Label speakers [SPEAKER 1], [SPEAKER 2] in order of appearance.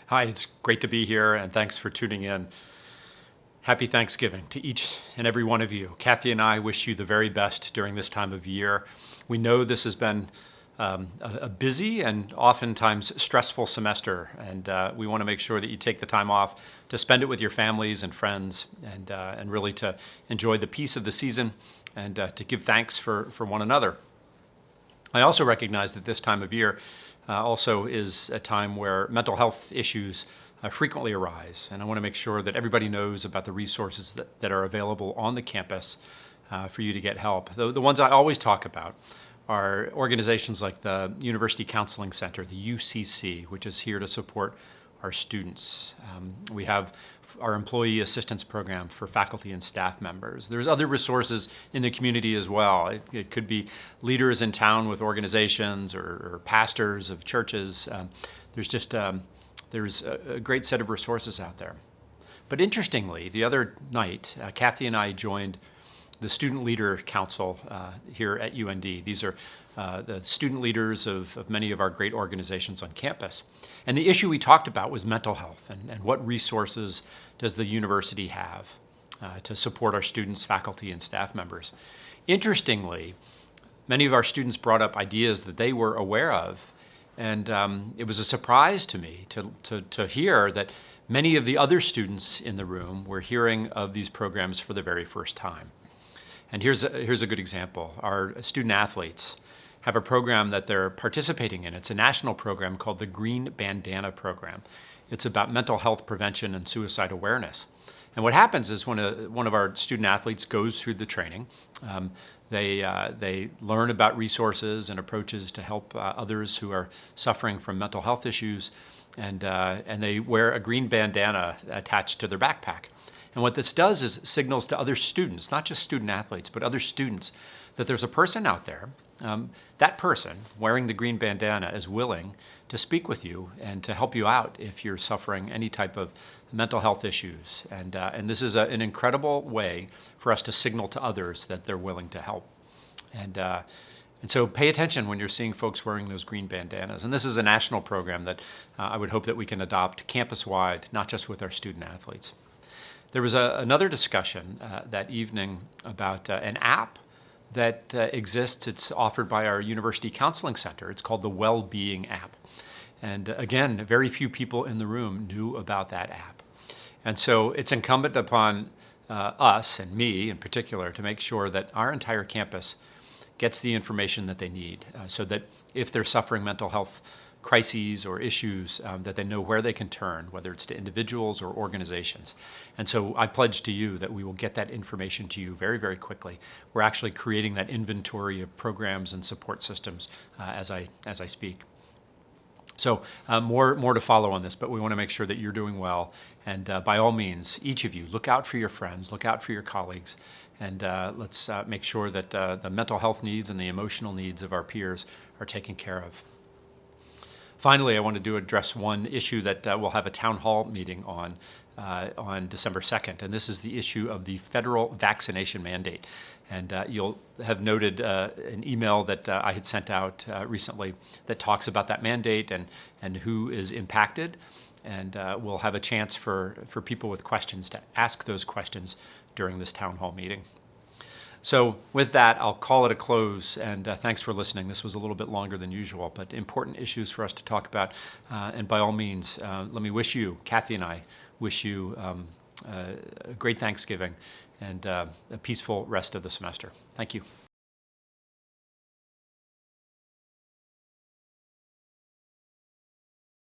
[SPEAKER 1] Hi, it's great to be here, and thanks for tuning in. Happy Thanksgiving to each and every one of you. Kathy and I wish you the very best during this time of year. We know this has been a busy and oftentimes stressful semester, and we want to make sure that you take the time off to spend it with your families and friends, and really to enjoy the peace of the season and to give thanks for one another. I also recognize that this time of year also is a time where mental health issues frequently arise, and I want to make sure that everybody knows about the resources that are available on the campus for you to get help. The ones I always talk about are organizations like the University Counseling Center, the UCC, which is here to support our students. We have our employee assistance program for faculty and staff members. There's other resources in the community as well. It could be leaders in town with organizations or pastors of churches. There's a great set of resources out there. But interestingly, the other night, Kathy and I joined the Student Leader Council here at UND. These are the student leaders of many of our great organizations on campus. And the issue we talked about was mental health and what resources does the university have to support our students, faculty, and staff members. Interestingly, many of our students brought up ideas that they were aware of, and it was a surprise to me to hear that many of the other students in the room were hearing of these programs for the very first time. And here's a good example. Our student athletes have a program that they're participating in. It's a national program called the Green Bandana Program. It's about mental health prevention and suicide awareness. And what happens is when one of our student athletes goes through the training, they learn about resources and approaches to help others who are suffering from mental health issues, and they wear a green bandana attached to their backpack. And what this does is signals to other students, not just student athletes, but other students, that there's a person out there. That person wearing the green bandana is willing to speak with you and to help you out if you're suffering any type of mental health issues. And this is an incredible way for us to signal to others that they're willing to help. And so pay attention when you're seeing folks wearing those green bandanas. And this is a national program that I would hope that we can adopt campus-wide, not just with our student athletes. There was another discussion that evening about an app that exists. It's offered by our University Counseling Center. It's called the WellBeing App. And again, very few people in the room knew about that app. And so it's incumbent upon us, and me in particular, to make sure that our entire campus gets the information that they need so that if they're suffering mental health crises or issues, that they know where they can turn, whether it's to individuals or organizations. And so I pledge to you that we will get that information to you very, very quickly. We're actually creating that inventory of programs and support systems as I speak. So more to follow on this, but we want to make sure that you're doing well. And by all means, each of you, look out for your friends, look out for your colleagues, and let's make sure that the mental health needs and the emotional needs of our peers are taken care of. Finally, I wanted to address one issue that we'll have a town hall meeting on December 2nd, and this is the issue of the federal vaccination mandate. And you'll have noted an email that I had sent out recently that talks about that mandate and who is impacted. And we'll have a chance for people with questions to ask those questions during this town hall meeting. So with that, I'll call it a close, and thanks for listening. This was a little bit longer than usual, but important issues for us to talk about. And by all means, let me wish you, Kathy and I, wish you a great Thanksgiving and a peaceful rest of the semester. Thank you.